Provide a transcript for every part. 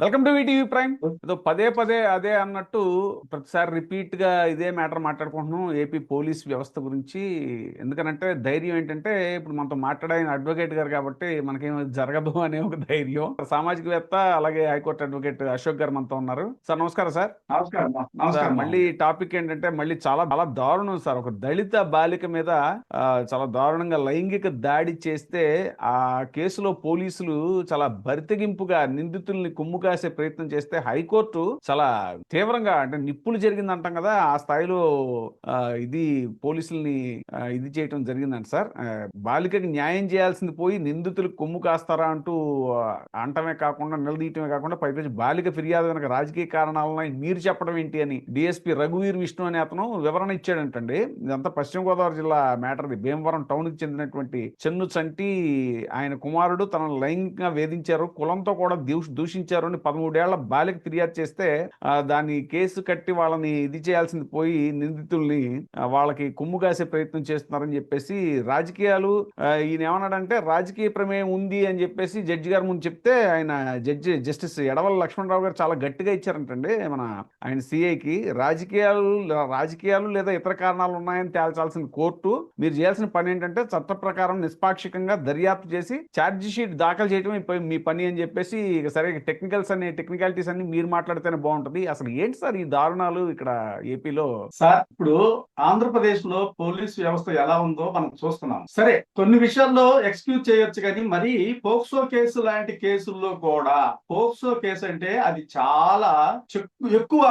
Welcome to ETV prime. ఏదో పదే పదే అదే అన్నట్టు ప్రతిసారి రిపీట్ గా ఇదే మ్యాటర్ మాట్లాడుకుంటున్నాం ఏపీ పోలీస్ వ్యవస్థ గురించి. ఎందుకనంటే ధైర్యం ఏంటంటే ఇప్పుడు మనతో మాట్లాడిన అడ్వకేట్ గారు కాబట్టి మనకేం జరగదు అనే ఒక ధైర్యం. సామాజికవేత్త అలాగే హైకోర్టు అడ్వకేట్ అశోక్ గారు మనతో ఉన్నారు. సార్ నమస్కారం సార్. నమస్కారం సార్ నమస్కారం మళ్ళీ టాపిక్ ఏంటంటే మళ్ళీ చాలా చాలా దారుణం సార్. ఒక దళిత బాలిక మీద చాలా దారుణంగా లైంగిక దాడి చేస్తే ఆ కేసులో పోలీసులు చాలా బరితెగింపుగా నిందితుల్ని కుమ్ము కాసే ప్రయత్నం చేస్తే హైకోర్టు చాలా తీవ్రంగా అంటే నిప్పులు జరిగింది అంటాం కదా ఆ స్థాయిలో ఆ, ఇది పోలీసుల్ని ఇది చేయటం జరిగిందంట సార్. బాలికకి న్యాయం చేయాల్సింది పోయి నిందితులకు కొమ్ము కాస్తారా అంటూ అంటమే కాకుండా నిలదీయటమే కాకుండా పైపేసి బాలిక ఫిర్యాదు వెనక రాజకీయ కారణాలను మీరు చెప్పడం ఏంటి అని డిఎస్పీ రఘువీర్ విష్ణు అనే అతను వివరణ ఇచ్చాడంటండి. ఇదంతా పశ్చిమ గోదావరి జిల్లా మ్యాటర్. భీమవరం టౌన్ కి చెందినటువంటి చెన్ను చంటి ఆయన కుమారుడు తనను లైంగికంగా వేధించారు, కులంతో కూడా దూషించారు అని 13 ఏళ్ల బాలిక ఫిర్యాదు చేస్తే దాన్ని కేసు కట్టి వాళ్ళని ఇది చేయాల్సింది పోయి నిందితుల్ని వాళ్ళకి కొమ్ము కాసే ప్రయత్నం చేస్తున్నారని చెప్పేసి రాజకీయాలు ఈయన ఏమన్నాడంటే రాజకీయ ప్రమేయం ఉంది అని చెప్పేసి జడ్జి గారి ముందు చెప్తే ఆయన జస్టిస్ ఎడవల లక్ష్మణరావు గారు చాలా గట్టిగా ఇచ్చారంటండి మన ఆయన సిఐకి. రాజకీయాలు లేదా ఇతర కారణాలు ఉన్నాయని తేల్చాల్సిన కోర్టు మీరు చేయాల్సిన పని ఏంటంటే చట్ట ప్రకారం నిష్పాక్షికంగా దర్యాప్తు చేసి ఛార్జ్ షీట్ దాఖలు చేయడం మీ పని అని చెప్పేసి సరే టెక్నికాలిటీస్ అన్ని మీరు మాట్లాడితేనే బాగుంటది. అసలు ఏంటి సార్ ఈ దారుణాలు ఇక్కడ ఏపీలో? సార్ ఇప్పుడు ఆంధ్రప్రదేశ్ లో పోలీస్ వ్యవస్థ ఎలా ఉందో మనం చూస్తున్నాం. సరే కొన్ని విషయాల్లో ఎక్స్క్యూజ్ చేయొచ్చు కానీ మరి పోక్సో కేసు లాంటి కేసుల్లో కూడా పోక్సో కేసు అంటే అది చాలా ఎక్కువ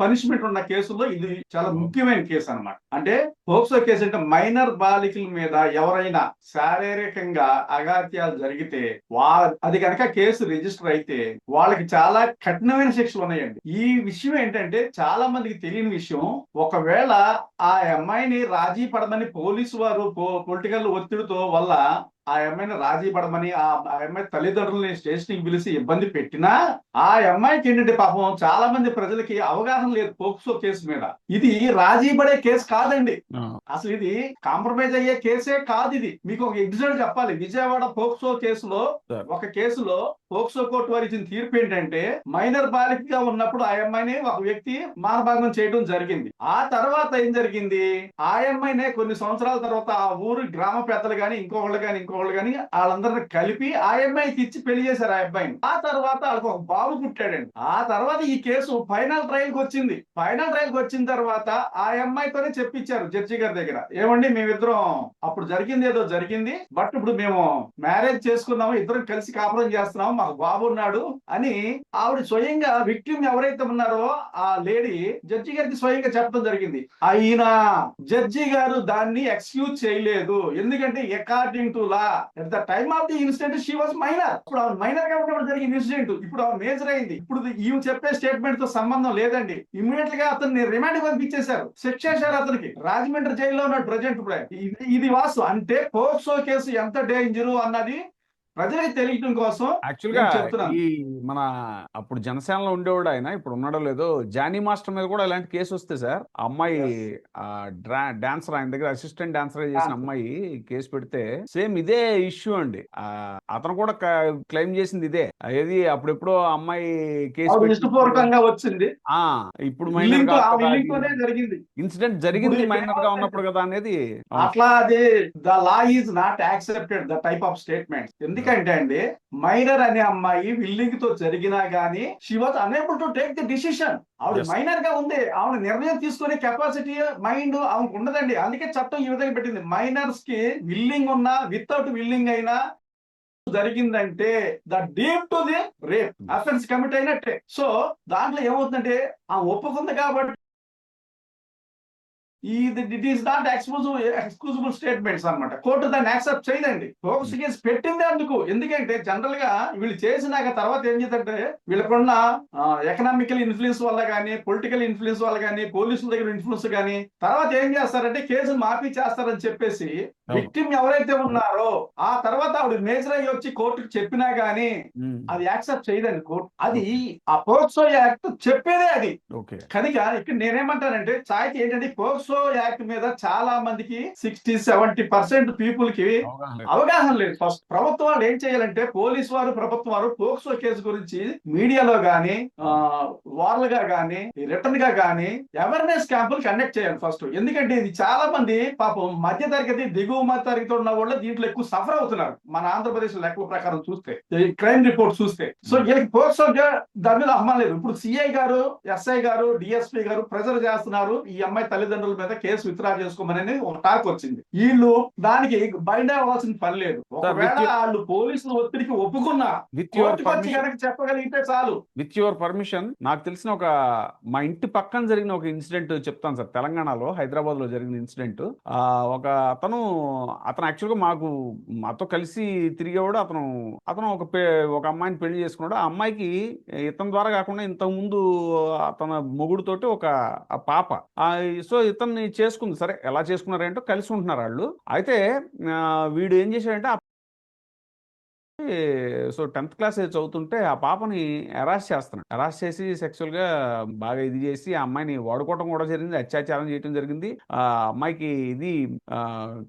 పనిష్మెంట్ ఉన్న కేసుల్లో ఇది చాలా ముఖ్యమైన కేసు అన్నమాట. అంటే పోక్సో కేసు అంటే మైనర్ బాలికల మీద ఎవరైనా శారీరకంగా అఘాత్యాలు జరిగితే అది కనుక కేసు రిజిస్టర్ అయితే వాళ్ళకి చాలా కఠినమైన శిక్షలు ఉన్నాయండి. ఈ విషయం ఏంటంటే చాలా మందికి తెలియని విషయం. ఒకవేళ ఆ అమ్మాయిని రాజీ పడమని పోలీసు వారు పొలిటికల్ ఒత్తిడితో వల్ల ఆ అమ్మాయిని రాజీ పడమని ఆ అమ్మాయి తల్లిదండ్రులని స్టేషన్ కి పిలిచి ఇబ్బంది పెట్టినా ఆ అమ్మాయికి ఏంటంటే పాపం చాలా మంది ప్రజలకి అవగాహన లేదు పోక్సో కేసు మీద. ఇది రాజీ పడే కేసు కాదండి, అసలు ఇది కాంప్రమైజ్ అయ్యే కేసే కాదు. ఇది మీకు ఒక ఎగ్జాంపుల్ చెప్పాలి. విజయవాడ పోక్సో కేసులో ఒక కేసులో పోక్సో కోర్టు వారి ఇచ్చిన తీర్పు ఏంటంటే మైనర్ బాలికగా ఉన్నప్పుడు ఆ అమ్మాయిని ఒక వ్యక్తి మానభంగం చేయడం జరిగింది. ఆ తర్వాత ఏం జరిగింది, ఆ అమ్మాయినే కొన్ని సంవత్సరాల తర్వాత ఆ ఊరు గ్రామ పెద్దలు గాని ఇంకొకళ్ళు గాని వాళ్ళందరిని కలిపి ఆ అమ్మాయికి ఇచ్చి పెళ్లి చేశారు ఆ అబ్బాయిని. ఆ తర్వాత వాళ్ళకి ఒక బాబు పుట్టాడండి. ఆ తర్వాత ఈ కేసు ఫైనల్ ట్రయల్ కి వచ్చింది. ఫైనల్ ట్రయల్ కి వచ్చిన తర్వాత ఆ అమ్మాయితోనే చెప్పించారు జడ్జి గారి దగ్గర, ఏమండి మేమిద్దరం అప్పుడు జరిగింది ఏదో జరిగింది, బట్ ఇప్పుడు మేము మ్యారేజ్ చేసుకున్నాము, ఇద్దరం కలిసి కాపురం చేస్తున్నాము, మాకు బాబు ఉన్నాడు అని ఆవిడ స్వయంగా విక్టిమ్ ఎవరైతే ఉన్నారో ఆ లేడీ జడ్జి గారికి స్వయంగా చెప్పడం జరిగింది. అయినా జడ్జి గారు దాన్ని ఎక్స్క్యూజ్ చేయలేదు. ఎందుకంటే according to law at the time of the incident she was minor. ఇప్పుడు ఆవిడ మైనర్ కాబట్టి జరిగిన ఇన్సిడెంట్ ఇప్పుడు ఆవిడ మేజర్ అయింది. ఇప్పుడు ఈమె చెప్పే స్టేట్మెంట్ తో సంబంధం లేదండి. ఇమ్మీడియట్ గా అతన్ని రిమాండ్ పంపించేశారు, శిక్ష చేశారు అతనికి. రాజమండ్రి జైల్లో ఉన్నాడు ప్రజెంట్. ఇప్పుడు ఇది వాస్తవం. అంటే పోక్సో కేసు ఎంత డేంజరు అన్నది ప్రజలకు తెలియటం కోసం యాక్చువల్గా ఈ మన అప్పుడు జనసేనలో ఉండేవాడు ఆయన, ఇప్పుడు ఉన్నాడో లేదో, జానీ మాస్టర్ మీద కూడా ఇలాంటి కేసు వస్తే సార్ అమ్మాయి డాన్సర్, ఆయన దగ్గర అసిస్టెంట్ డాన్సర్ చేసిన అమ్మాయి కేసు పెడితే సేమ్ ఇదే ఇష్యూ అండి. అతను కూడా క్లెయిమ్ చేసింది ఇదే. ఏది అప్పుడెప్పుడో అమ్మాయి కేసు వచ్చింది, ఇప్పుడు మైనర్ గా జరిగింది ఇన్సిడెంట్ జరిగింది మైనర్ గా ఉన్నప్పుడు కదా అనేది. అట్లా అది the law is not accepted the type of statements. ఎందుకంటే అండి మైనర్ అనే అమ్మాయి విల్లింగ్ తో జరిగినా గానీ she was unable to take the decision. ఆవిడ మైనర్ గా ఉంది, ఆవిడ నిర్ణయం తీసుకునే కెపాసిటీ మైండ్ ఆవిడకు ఉండదండి. అందుకే చట్టం ఈ విధంగా పెట్టింది. మైనర్స్ కి విల్లింగ్ ఉన్నా వితౌట్ విల్లింగ్ అయినా జరిగిందంటే the deep to the rape offence commit అయినట్టే. సో దాంట్లో ఏమవుతుందంటే ఆ ఒప్పుకుంది కాబట్టి ఇట్ ఈస్ నాట్ ఎక్స్క్లూజిబుల్ స్టేట్మెంట్స్ అన్నమాట. కోర్టు దాన్ని యాక్సెప్ట్ చేయదండి. పోక్సో కేసు పెట్టింది అందుకు. ఎందుకంటే జనరల్ గా వీళ్ళు చేసినాక తర్వాత ఏం చేద్దంటే వీళ్ళకున్న ఎకనామికల్ ఇన్ఫ్లుయెన్స్ వల్ల కానీ పొలిటికల్ ఇన్ఫ్లుయెన్స్ వల్ల కానీ పోలీసుల దగ్గర ఇన్ఫ్లుయెన్స్ కానీ తర్వాత ఏం చేస్తారంటే కేసును మాఫీ చేస్తారని చెప్పేసి విక్టిమ్ ఎవరైతే ఉన్నారో ఆ తర్వాత ఆవిడ మేజర్ అయ్యి వచ్చి కోర్టుకు చెప్పినా గానీ అది యాక్సెప్ట్ చేయదండి కోర్టు. అది ఆ పోక్సో యాక్ట్ చెప్పేదే అది కనుక. ఇక్కడ నేనేమంటానంటే చాయ్కి ఏంటంటే పోక్సో పోక్సో యాక్ట్ మీద చాలా మందికి 60-70% పీపుల్ కి అవగాహన లేదు. అవగాహన లేదు. ఫస్ట్ ప్రభుత్వం వాళ్ళు ఏం చేయాలంటే, పోలీసు వారు ప్రభుత్వం వారు పోక్సో కేసు గురించి మీడియాలో గానీ వార్ల్ గా గానీ రిటర్న్ గా గానీ అవేర్నెస్ క్యాంపులు కండక్ట్ చేయాలి ఫస్ట్. ఎందుకంటే ఇది చాలా మంది పాపం మధ్య తరగతి దిగువ మధ్య తరగతి ఉన్న వాళ్ళు దీంట్లో ఎక్కువ సఫర్ అవుతున్నారు. మన ఆంధ్రప్రదేశ్ లెక్కల ప్రకారం చూస్తే, క్రైమ్ రిపోర్ట్ చూస్తే. సో వీళ్ళకి పోక్సో దాని మీద అహ్మా లేదు. ఇప్పుడు సిఐ గారు, ఎస్ఐ గారు, డిఎస్పీ గారు ప్రెజర్ చేస్తున్నారు ఈ అమ్మాయి తల్లిదండ్రుల మీద కేసు విత్డ్రా చేసుకోమని ఒక టాక్ వచ్చింది. వీళ్ళు దానికి బైండ్ అవ్వాల్సిన పని లేదు. ఒకవేళ వాళ్ళు పోలీసుల ఒత్తిడికి ఒప్పుకున్నా కోర్టుకు వచ్చి కనుక చెప్పగలిగితే చాలు. విత్ యువర్ పర్మిషన్, నాకు తెలిసిన మా ఇంటి పక్కన జరిగిన ఒక ఇన్సిడెంట్ చెప్తాను సార్. తెలంగాణలో హైదరాబాద్ లో జరిగిన ఇన్సిడెంట్. ఒక అతను యాక్చువల్గా మాతో కలిసి తిరిగేవాడు. అతను ఒక అమ్మాయిని పెళ్లి చేసుకున్నాడు. ఆ అమ్మాయికి ఇతని ద్వారా కాకుండా ఇంతకు ముందు అతని మొగుడుతోటి ఒక పాప. సో ఇతన్ని చేసుకుంది. సరే, ఎలా చేసుకున్నారంటే కలిసి ఉంటున్నారు వాళ్ళు. అయితే వీడు ఏం చేశాడంటే, సో 10th క్లాస్ చదువుతుంటే ఆ పాపని అరెస్ట్ చేస్తున్నాడు. అరెస్ట్ చేసి సెక్సువల్ గా బాగా ఇది చేసి ఆ అమ్మాయిని వాడుకోవడం కూడా జరిగింది, అత్యాచారం చేయడం జరిగింది. ఆ అమ్మాయికి ఇది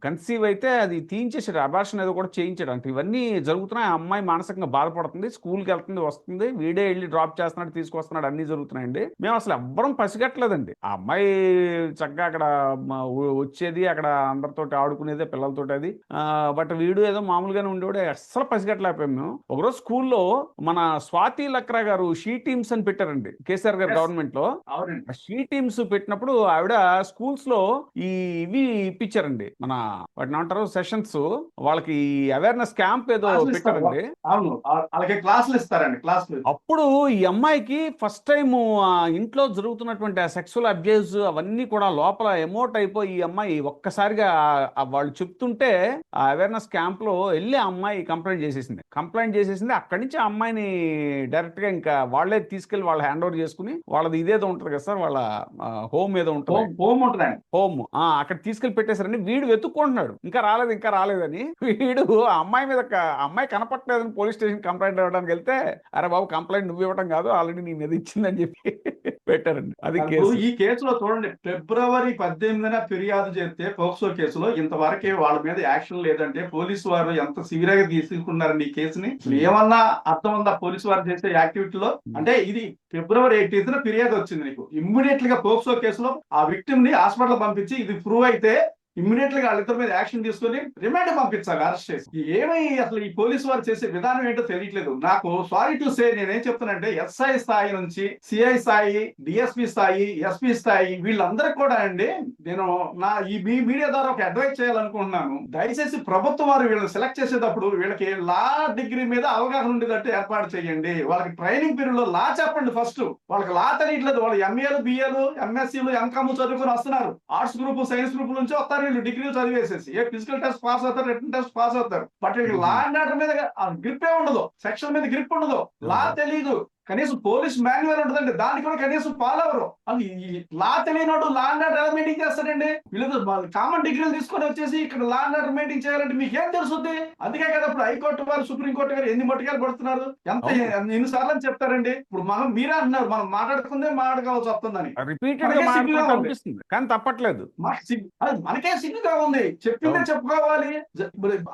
కన్సీవ్ అయితే అది తీయించేసాడు, అబార్షన్ ఏదో కూడా చేయించాడు. అంటే ఇవన్నీ జరుగుతున్నాయి. ఆ అమ్మాయి మానసికంగా బాధపడుతుంది, స్కూల్కి వెళ్తుంది, వస్తుంది, వీడే వెళ్ళి డ్రాప్ చేస్తున్నాడు, తీసుకొస్తున్నాడు, అన్ని జరుగుతున్నాయండి. మేము అసలు ఎవ్వరం పసిగట్టలేదండి. ఆ అమ్మాయి చక్కగా అక్కడ వచ్చేది, అక్కడ అందరితోటి ఆడుకునేదే, పిల్లలతోటి అది. బట్ వీడు ఏదో మామూలుగానే ఉండేవాడు, అస్సలు పసిగట్టలేకపోయాం మేము. ఒకరోజు స్కూల్లో మన స్వాతి లక్రా గారు షీ టీమ్స్ అని పెట్టారండి కేసీఆర్ గారు గవర్నమెంట్ లో. షీ టీమ్స్ పెట్టినప్పుడు ఆవిడ స్కూల్స్ లో ఇవి ఇప్పించారండి, మన వాటిని ఏమంటారు, సెషన్స్. వాళ్ళకి అవేర్నెస్ క్యాంప్ ఏదో పెట్టారండి. క్లాసులు ఇస్తారండి. అప్పుడు ఈ అమ్మాయికి ఫస్ట్ టైం ఇంట్లో జరుగుతున్నటువంటి ఆ సెక్సువల్ అబ్యూస్ అవన్నీ కూడా లోపల ఎమోట్ అయిపోయి ఈ అమ్మాయి ఒక్కసారిగా వాళ్ళు చెప్తుంటే ఆ అవేర్నెస్ క్యాంప్ లో వెళ్ళి ఆ అమ్మాయి కంప్లైంట్ చేసేసింది. అక్కడి నుంచి ఆ అమ్మాయిని డైరెక్ట్ గా ఇంకా వాళ్ళే తీసుకెళ్లి వాళ్ళు హ్యాండ్ ఓవర్ చేసుకుని, వాళ్ళది ఇదేదో ఉంటది కదా సార్, వాళ్ళ హోమ్ ఏదో ఉంటుంది, హోమ్, అక్కడ తీసుకెళ్లి పెట్టేశారని. వీడు వెతుక్కుంటున్నాడు, ఇంకా రాలేదని. వీడు ఆ అమ్మాయి మీద, అమ్మాయి కనపట్లేదని పోలీస్ స్టేషన్ కంప్లైంట్ ఇవ్వడానికి వెళ్తే, అరే బాబు కంప్లైంట్ నువ్వు ఇవ్వడం కాదు, ఆల్రెడీ నీ మీద ఇచ్చిందని చెప్పి పెట్టారండి. అది కేసు. ఈ కేసులో చూడండి, February 18న ఫిర్యాదు చేస్తే పోక్సో కేసులో ఇంతవరకు వాళ్ళ మీద యాక్షన్ లేదంటే పోలీసు వారు ఎంత సివియర్ గా తీసుకున్నారని ఈ కేసుని. ఏమన్నా అర్థం ఉందా పోలీసు వారు చేసే యాక్టివిటీలో? అంటే ఇది February 18న ఫిర్యాదు వచ్చింది నీకు, ఇమ్మీడియట్ గా పోక్సో కేసులో ఆ విక్టిమ్ ని హాస్పిటల్ పంపించి ఇది ప్రూవ్ అయితే ఇమ్మీడియట్ గా వాళ్ళిద్దరి మీద యాక్షన్ తీసుకొని రిమాండ్ పంపించాలి, అరెస్ట్ చేసి. ఏమై అసలు ఈ పోలీసు వారు చేసే విధానం ఏంటో తెలియట్లేదు నాకు. సారీ టు సే, నేనేం చెప్తానంటే ఎస్ఐ స్థాయి నుంచి సిఐ స్థాయి, డిఎస్పీ స్థాయి, ఎస్పీ స్థాయి, వీళ్ళందరికీ కూడా అండి నేను మీ మీడియా ద్వారా ఒక అడ్వైస్ చేయాలనుకుంటున్నాను. దయచేసి ప్రభుత్వం వారు వీళ్ళని సెలెక్ట్ చేసేటప్పుడు వీళ్ళకి లా డిగ్రీ మీద అవగాహన ఉండేటట్టు ఏర్పాటు చేయండి. వాళ్ళకి ట్రైనింగ్ పీరియడ్ లో లా చెప్పండి. ఫస్ట్ వాళ్ళకి లా తెలియట్లేదు. వాళ్ళు ఎంఏలు, బిఏలు, ఎంఎస్సీలు, ఎంకామ్ చదువుకుని వస్తున్నారు. ఆర్ట్స్ గ్రూప్, సైన్స్ గ్రూప్ నుంచి వస్తారు. వీళ్ళు డిగ్రీలు చదివేసేసి ఫిజికల్ టెస్ట్ పాస్ అవుతారు, రిటర్న్ టెస్ట్ పాస్ అవుతారు. బట్ లా అండ్ ఆర్డర్ మీద గ్రిప్ ఉండదు, సెక్షన్ మీద గ్రిప్ ఉండదు, లా తెలీదు, కనీసం పోలీస్ మాన్యువల్ ఉంటుందండి, దానికి కూడా కనీసం ఫాలో అవరు. అది లా తెలియనోడు లా అండ్ ఆర్డర్ ఎలా మెయింటైన్ చేస్తాడండి? వీళ్ళు కామన్ డిగ్రీలు తీసుకొని వచ్చేసి ఇక్కడ లా అండ్ ఆర్డర్ మెయింటైన్ చేయాలంటే మీకు ఏం తెలుస్తుంది? అందుకే కదా ఇప్పుడు హైకోర్టు వారు, సుప్రీంకోర్టు గారు ఎన్ని మొట్టికాయలు పడుతున్నారు, ఎన్నిసార్లు అని చెప్తారండి. ఇప్పుడు మీరే అంటున్నారు మనం మాట్లాడుకోవాల్సి వస్తుందని, కానీ తప్పట్లేదు. మనకే సిగ్గుగా ఉంది, చెప్పిందే చెప్పుకోవాలి.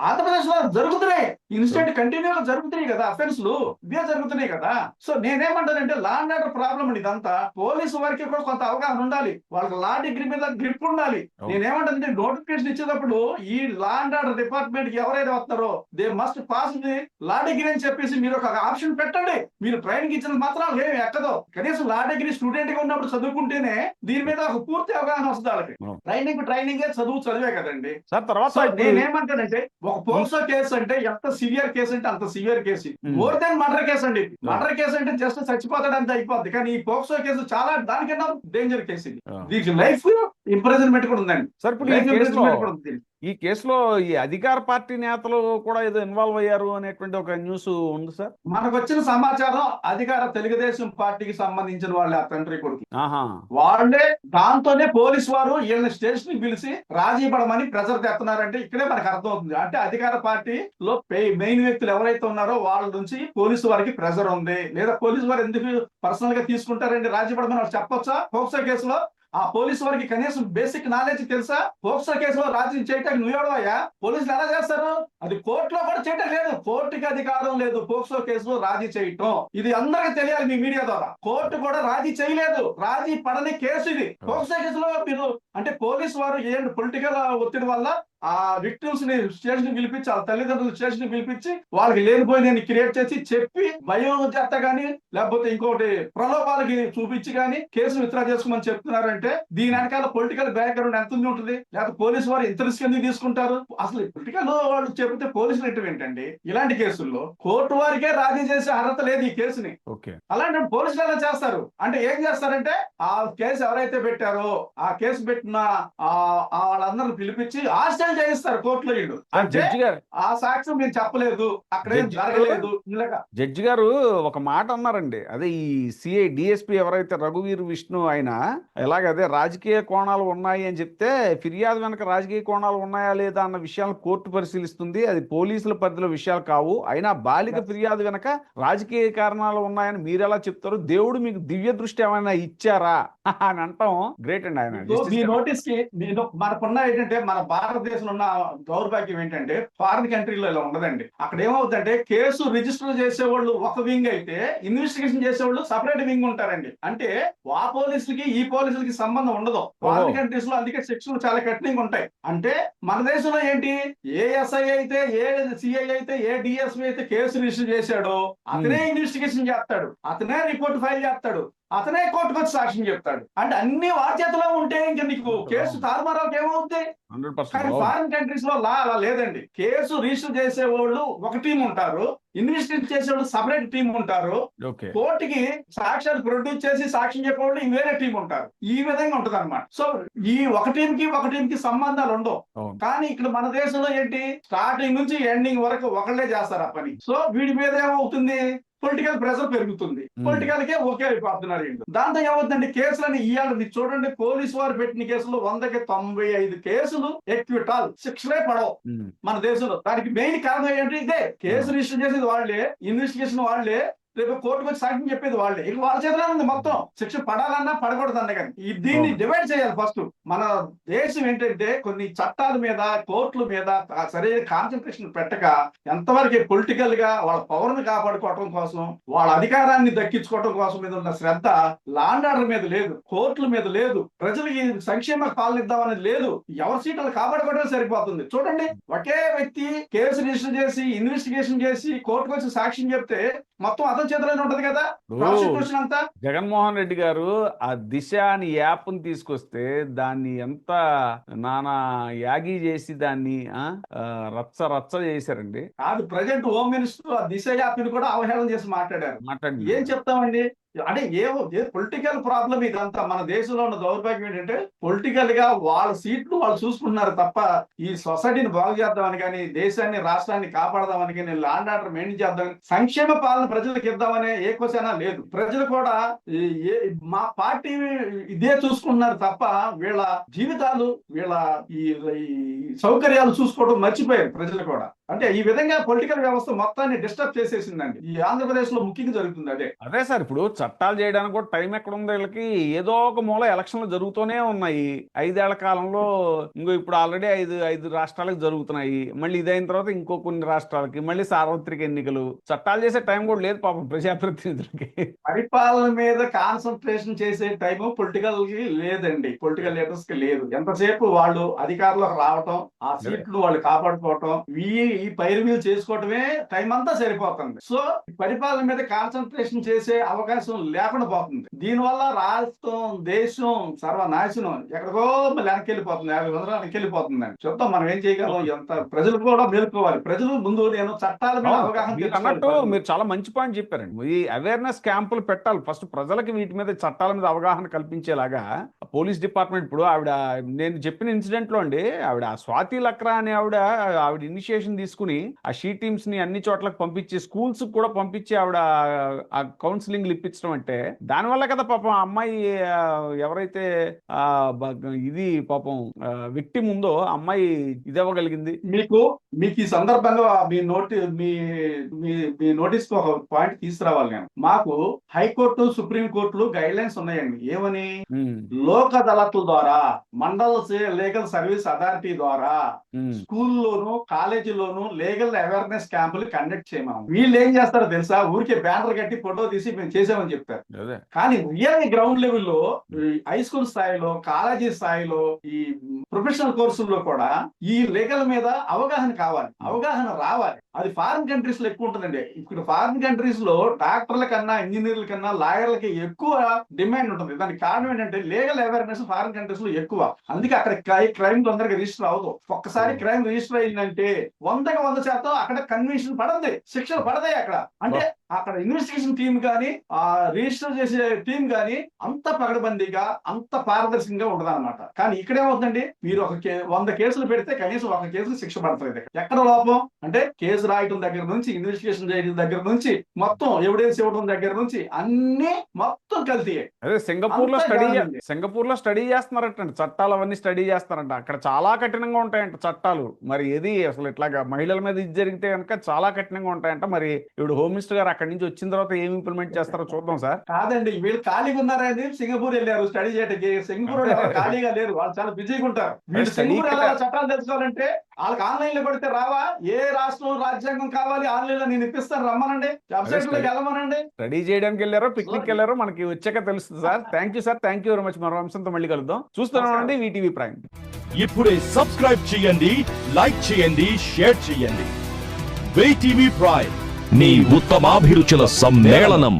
ఆంధ్రప్రదేశ్ లో జరుగుతున్నాయి ఇన్సిడెంట్, కంటిన్యూగా జరుగుతున్నాయి కదా, అఫెన్స్లు ఇవే జరుగుతున్నాయి కదా. సో నేనేమంటానంటే లా అండ్ ఆర్డర్ ప్రాబ్లం అండి ఇదంతా. పోలీసు వారికి కూడా కొంత అవగాహన ఉండాలి, వాళ్ళకి లా డిగ్రీ మీద గ్రిప్ ఉండాలి. నేనేమంటానంటే నోటిఫికేషన్ ఇచ్చేటప్పుడు ఈ లా అండ్ ఆర్డర్ డిపార్ట్మెంట్ కి ఎవరైతే వస్తారో they must pass the law degree అని చెప్పేసి మీరు ఒక ఆప్షన్ పెట్టండి. మీరు ట్రైనింగ్ ఇచ్చిన మాత్రం ఏమి ఎక్కదో, కనీసం లా డిగ్రీ స్టూడెంట్ గా ఉన్నప్పుడు చదువుకుంటేనే దీని మీద ఒక పూర్తి అవగాహన వస్తుంది వాళ్ళకి. ట్రైనింగ్ చదివే కదండి. నేనేమంటానంటే ఒక పోక్సో కేసు అంటే ఎంత సివియర్ కేసు అంటే అంత severe case, more than murder case అండి. మర్డర్ కేసు అంటే జస్ట్ చచ్చిపోతాడు అంత అయిపోద్ది, కానీ ఈ పోక్సో కేసు చాలా దానికన్నా డేంజర్ కేసు. దీనికి లైఫ్ ఇంప్రిజన్మెంట్ కూడా ఉందండి. సార్ ఇప్పుడు ఈ కేసులో ఈ అధికార పార్టీ నేతలు కూడా ఏదో ఇన్వాల్వ్ అయ్యారు అనేటువంటి ఒక న్యూస్ ఉంది సార్. మనకు వచ్చిన సమాచారం అధికార తెలుగుదేశం పార్టీకి సంబంధించిన వాళ్ళే, ఆ తండ్రి కొడుకు వాళ్ళే. దాంతోనే పోలీసు వారు వీళ్ళని స్టేషన్ కి పిలిచి రాజీ పడమని ప్రెజర్ తెస్తున్నారంటే ఇక్కడే మనకు అర్థం అవుతుంది. అంటే అధికార పార్టీలో మెయిన్ వ్యక్తులు ఎవరైతే ఉన్నారో వాళ్ళ నుంచి పోలీసు వారికి ప్రెజర్ ఉంది. లేదా పోలీసు వారు ఎందుకు పర్సనల్ గా తీసుకుంటారండి రాజీ పడమని వాళ్ళు చెప్పొచ్చా? పోక్సో కేసులో ఆ పోలీసు వారికి కనీసం బేసిక్ నాలెడ్జ్ తెలుసా? పోక్సో కేసులో రాజీ చేయటానికి నువ్వెవడవయ్యా? పోలీసులు ఎలా చేస్తారు? అది కోర్టులో కూడా చేయటం లేదు. కోర్టుకి అధికారం లేదు పోక్సో కేసులో రాజీ చేయటం. ఇది అందరికీ తెలియాలి మీ మీడియా ద్వారా. కోర్టు కూడా రాజీ చేయలేదు. రాజీ పడని కేసు ఇది. పోక్సో కేసులో మీరు అంటే పోలీసు వారు ఏంటి పొలిటికల్ ఒత్తిడి వల్ల ఆ విక్టిమ్స్ ని స్టేషన్ పిలిపించి వాళ్ళ తల్లిదండ్రులు స్టేషన్ పిలిపించి వాళ్ళకి లేనిపోయిన క్రియేట్ చేసి చెప్పి భయం చేత గానీ లేకపోతే ఇంకోటి ప్రలోభాలకి చూపించి గానీ కేసు విత్డ్రా చేసుకోమని చెప్తున్నారంటే దీని వెనకాల పొలిటికల్ బ్యాక్గ్రౌండ్ ఎంత ఉంటుంది? లేకపోతే పోలీసు వారు ఇంత రిస్క్ ఎందుకు తీసుకుంటారు? అసలు పొలిటికల్ వాళ్ళు చెబితే పోలీసులు ఎటు ఏంటండి? ఇలాంటి కేసుల్లో కోర్టు వారికే రాజీ చేసే అర్హత లేదు ఈ కేసుని. అలాంటి పోలీసులు ఎలా చేస్తారు అంటే ఏం చేస్తారంటే ఆ కేసు ఎవరైతే పెట్టారో ఆ కేసు పెట్టిన వాళ్ళందరిని పిలిపించి హాస్టల్ చేయిస్తారు కోర్టులో. వీళ్ళు అంటే ఆ సాక్ష్యం మేము చెప్పలేదు, అక్కడేం జరగలేదు. జడ్జి గారు ఒక మాట అన్నారండి, అదే ఈ సిఐ డిఎస్పీ ఎవరైతే రఘువీర్ విష్ణు ఆయన ఎలాగదే రాజకీయ కోణాలు ఉన్నాయి అని చెప్తే ఫిర్యాదు వెనక రాజకీయ కోణాలు ఉన్నాయా లేదా అన్న విషయాలను కోర్టు పరిశీలిస్తుంది, అది పోలీసుల పరిధిలో విషయాలు కావు. అయినా బాలిక ఫిర్యాదు వెనక రాజకీయ కారణాలు ఉన్నాయని మీరు ఎలా చెప్తారు? దేవుడు మీకు దివ్య దృష్టి ఏమైనా ఇచ్చారా అని అంటాం గ్రేట్ అండి ఆయన. మీ నోటీస్ కి మనకున్న ఏంటంటే మన భారతదేశంలో ఉన్న దౌర్భాగ్యం ఏంటంటే ఫారిన్ కంట్రీలో ఇలా ఉండదండి. అక్కడ ఏమవుతుందంటే కేసు రిజిస్టర్ చేసేవాళ్ళు ఒక వింగ్ అయితే ఇన్వెస్టిగేషన్ చేసేవాళ్ళు సపరేట్ వింగ్ ఉంటారండి. అంటే ఆ పోలీసులకి ఈ పోలీసులకి సంబంధం ఉండదు ఫారిన్ కంట్రీస్ లో. అందుకే శిక్షలు చాలా కఠినంగా ఉంటాయి. అంటే మన దేశంలో ఏంటి ఏ ఎస్ఐ అయితే ఏ సిఐ అయితే ఏ డిఎస్పీ అయితే కేసు రిజిస్టర్ చేశాడో అతనే ఇన్వెస్టిగేషన్ చేస్తాడు, అతనే రిపోర్ట్ ఫైల్ చేస్తాడు, అతనే కోర్టుకు వచ్చి సాక్ష్యం చెప్తాడు. అంటే అన్ని వారి చేతిలో ఉంటే ఇంకా నీకు కేసు తారుమారావుకి ఏమవుతుంది? కానీ ఫారిన్ కంట్రీస్ లో లా అలా లేదండి. కేసు రిజిస్టర్ చేసేవాళ్ళు ఒక టీం ఉంటారు, ఇన్వెస్టిగేట్ చేసేవాళ్ళు సపరేట్ టీం ఉంటారు, కోర్టుకి సాక్ష్యాలు ప్రొడ్యూస్ చేసి సాక్ష్యం చెప్పేవాళ్ళు వేరే టీం ఉంటారు. ఈ విధంగా ఉంటది అనమాట. సో ఈ ఒక టీం కి సంబంధాలు ఉండవు. కానీ ఇక్కడ మన దేశంలో ఏంటి స్టార్టింగ్ నుంచి ఎండింగ్ వరకు ఒకళ్ళే చేస్తారు ఆ పని. సో వీడి మీద ఏమవుతుంది? పొలిటికల్ ప్రెషర్ పెరుగుతుంది. పొలిటికల్ కే ఓకే అయిపోతున్నారు. దాంతో ఏమవుతుందండి కేసులని ఇవాళ చూడండి పోలీసు వారు పెట్టిన కేసులు 100కి 95 కేసులు ఎక్విటాల్ శిక్షలే పడవు మన దేశంలో. దానికి మెయిన్ కారణం ఏంటి? ఇదే కేసు రిజిస్టర్ చేసేది వాళ్ళే, ఇన్వెస్టిగేషన్ వాళ్ళే, రేపు కోర్టుకు వచ్చి సాక్ష్యం చెప్పేది వాళ్ళే. ఇక వాళ్ళ చేతిలో ఉంది మొత్తం. శిక్ష పడాలన్నా పడకూడదన్నా కానీ దీన్ని డివైడ్ చేయాలి. ఫస్ట్ మన దేశం ఏంటంటే కొన్ని చట్టాల మీద కోర్టుల మీద సరైన కాన్సన్ట్రేషన్ పెట్టక ఎంతవరకు పొలిటికల్ గా వాళ్ళ పవర్ ని కాపాడుకోవడం కోసం వాళ్ళ అధికారాన్ని దక్కించుకోవడం కోసం మీద ఉన్న శ్రద్ధ లా అండ్ ఆర్డర్ మీద లేదు, కోర్టుల మీద లేదు, ప్రజలకి సంక్షేమ పాలన ఇద్దామనేది లేదు. ఎవరి సీట్లు కాపాడుకోవడమే సరిపోతుంది. చూడండి ఒకే వ్యక్తి కేసు రిజిస్టర్ చేసి ఇన్వెస్టిగేషన్ చేసి కోర్టుకు వచ్చి సాక్ష్యం చెప్తే మొత్తం అతని చేతిలోనే ఉంటది కదా ప్రాసిక్యూషన్ అంతా. జగన్మోహన్ రెడ్డి గారు ఆ దిశ అని యాప్ ని తీసుకొస్తే దాన్ని ఎంత నానా యాగి చేసి దాన్ని రచ్చ రచ్చ చేశారండి. కాదు ప్రజెంట్ హోమ్ మినిస్టర్ ఆ దిశ యాప్ ని కూడా అవహేళన చేసి మాట్లాడారు. ఏం చెప్తామండి? అంటే పొలిటికల్ ప్రాబ్లం ఇదంతా. మన దేశంలో ఉన్న దౌర్భాగ్యం ఏంటంటే పొలిటికల్ గా వాళ్ళ సీట్లు వాళ్ళు చూసుకుంటున్నారు తప్ప ఈ సొసైటీని బాగు చేద్దామని కానీ దేశాన్ని రాష్ట్రాన్ని కాపాడదామని కానీ లా అండ్ ఆర్డర్ మెయింటైన్ చేద్దామని సంక్షేమ పాలన ప్రజలకు ఇద్దామనే ఏ క్వశ్చన్ లేదు. ప్రజలు కూడా మా పార్టీ ఇదే చూసుకుంటున్నారు తప్ప వీళ్ళ జీవితాలు వీళ్ళ ఈ సౌకర్యాలు చూసుకోవడం మర్చిపోయారు ప్రజలు కూడా. అంటే ఈ విధంగా పొలిటికల్ వ్యవస్థ మొత్తాన్ని డిస్టర్బ్ చేసేసిందండి. ఈ ఆంధ్రప్రదేశ్ లో ముఖ్యంగా జరుగుతుంది అదే సార్. ఇప్పుడు చట్టాలు చేయడానికి కూడా టైం ఎక్కడ ఉంది వీళ్ళకి? ఏదో ఒక మూల ఎలక్షన్లు జరుగుతూనే ఉన్నాయి. 5 ఏళ్ల కాలంలో ఇప్పుడు ఆల్రెడీ ఐదు రాష్ట్రాలకు జరుగుతున్నాయి. మళ్ళీ ఇదైన తర్వాత ఇంకో కొన్ని రాష్ట్రాలకి మళ్ళీ సార్వత్రిక ఎన్నికలు. చట్టాలు చేసే టైం కూడా లేదు పాపం ప్రజాప్రతినిధులకి. పరిపాలన మీద కాన్సన్ట్రేషన్ చేసే టైం పొలిటికల్ కి లేదండి, పొలిటికల్ లీడర్స్ కి లేదు. ఎంతసేపు వాళ్ళు అధికారంలోకి రావటం, ఆ సీట్లు వాళ్ళు కాపాడుకోవటం, ఈ పైరువీలు చేసుకోవటమే టైం అంతా సరిపోతుంది. సో పరిపాలన మీద కాన్సన్ట్రేషన్ చేసే అవకాశం లేకుండా పోతుంది. దీనివల్ల రాష్ట్రం దేశం సర్వనాశనం ఎక్కడికో వెనక్కి వెళ్ళిపోతుంది. 50 సంవత్సరాలు వెనక్కి వెళ్ళిపోతుందండి. చూద్దాం మనం ఏం చేయగలం. ఎంత ప్రజలు కూడా మేలుకోవాలి. ప్రజలు ముందు నేను చట్టాల మీద అవగాహన అన్నట్టు మీరు చాలా మంచి పాయింట్ చెప్పారండి. ఈ అవేర్నెస్ క్యాంపులు పెట్టాలి ఫస్ట్ ప్రజలకి, వీటి మీద చట్టాల మీద అవగాహన కల్పించేలాగా. పోలీస్ డిపార్ట్మెంట్ ఇప్పుడు నేను చెప్పిన ఇన్సిడెంట్ లో అండి ఆవిడ స్వాతి లక్రా అనే ఆవిడ ఇనిషియేషన్ తీసుకుని ఆ షీ టీమ్స్ ని అన్ని చోట్లకు పంపించి స్కూల్స్ కూడా పంపించి ఆవిడ ఆ కౌన్సిలింగ్ ఇప్పించడం అంటే దానివల్ల కదా పాపం ఆ అమ్మాయి ఎవరైతే ఇది పాపం విక్టిమ్ ఉందో అమ్మాయి ఇది అవ్వగలిగింది. మీకు ఈ సందర్భంగా మీ నోటీస్ ఒక పాయింట్ తీసుకురావాలి. నేను మాకు హైకోర్టు సుప్రీం కోర్టులు గైడ్ లైన్స్ ఉన్నాయండి. ఏమని? లో లోక్ అదాలత్ల ద్వారా, మండల్ లీగల్ సర్వీస్ అథారిటీ ద్వారా స్కూల్లోను కాలేజీలోను లీగల్ అవేర్నెస్ క్యాంపులు కండక్ట్ చేయమని. వీళ్ళు ఏం చేస్తారో తెలుసా, ఊరికే బ్యానర్ కట్టి ఫోటో తీసి మేము చేసామని చెప్తారు. కానీ రియల్ గ్రౌండ్ లెవెల్లో హై స్కూల్ స్థాయిలో, కాలేజీ స్థాయిలో, ఈ ప్రొఫెషనల్ కోర్సుల్లో కూడా ఈ లీగల్ మీద అవగాహన కావాలి, అవగాహన రావాలి. అది ఫారిన్ కంట్రీస్ లో ఎక్కువ ఉంటుందండి. ఇప్పుడు ఫారిన్ కంట్రీస్ లో డాక్టర్ల కన్నా, ఇంజనీర్ల కన్నా, లాయర్లకి ఎక్కువ డిమాండ్ ఉంటుంది. దానికి కారణం ఏంటంటే లీగల్ అవేర్నెస్ ఫారిన్ కంట్రీస్ లో ఎక్కువ. అందుకే అక్కడ క్రైమ్ తొందరగా రిజిస్టర్ అవ్వదు. ఒక్కసారి క్రైమ్ రిజిస్టర్ అయిందంటే 100% అక్కడ కన్విక్షన్ పడద్ది, శిక్షలు పడతాయి అక్కడ. అంటే అక్కడ ఇన్వెస్టిగేషన్ టీం కానీ, ఆ రిజిస్టర్ చేసే టీం కానీ అంత పగడబందీగా, అంత పారదర్శకంగా ఉండదు అనమాట. కానీ ఇక్కడేమవుతుందండి, మీరు 100 కేసులు పెడితే కనీసం 1 కేసుకు శిక్ష పడుతుంది. ఎక్కడ లోపం అంటే కేసు రాయటం దగ్గర నుంచి, ఇన్వెస్టిగేషన్ చేయడం దగ్గర నుంచి, మొత్తం ఎవిడెన్స్ ఇవ్వడం దగ్గర నుంచి అన్ని మొత్తం కల్తీ. అదే సింగపూర్ లో స్టడీ చేస్తున్నారట, చట్టాలు అవన్నీ స్టడీ చేస్తారంట. అక్కడ చాలా కఠినంగా ఉంటాయంట చట్టాలు. మరి ఏది అసలు ఇట్లాగా మహిళల మీద ఇది జరిగితే కనుక చాలా కఠినంగా ఉంటాయంట. మరి ఇప్పుడు హోమ్ మినిస్టర్ గారు అక్కడి నుంచి వచ్చిన తర్వాత ఏం ఇంప్లిమెంట్ చేస్తారో చూద్దాం సార్. కాదండి, వీళ్ళు ఖాళీగా ఉన్నారని సింగపూర్ వెళ్ళారు స్టడీ చేయడానికి. సింగపూర్ ఖాళీగా లేరు, వాళ్ళు చాలా బిజీగా ఉంటారు. వీళ్ళు సింగపూర్ చట్టాలు తెలుసుకోవాలంటే వాళ్ళకి ఆన్లైన్ లో కొడితే రావా? ఏ రాష్ట్రం రాజ్యాంగం కావాలి ఆన్లైన్ లో నేను ఇప్పిస్తాను, రమ్మనండి, వెబ్సైట్ లోకి వెళ్ళమనండి. స్టడీ చేయడానికి వెళ్ళారో పిక్నిక్ వెళ్ళారో మనకి వచ్చాక తెలుస్తుంది sir. Thank you sir, thank you very much. మరో అంశంతో మళ్ళీ కలుద్దాం. చూస్తున్నామండి వీటీవీ ప్రైమ్. ఇప్పుడే సబ్స్క్రైబ్ చేయండి, లైక్ చేయండి, షేర్ చేయండి. వీటీవీ ప్రైమ్, నీ ఉత్తమాభిరుచుల సమ్మేళనం.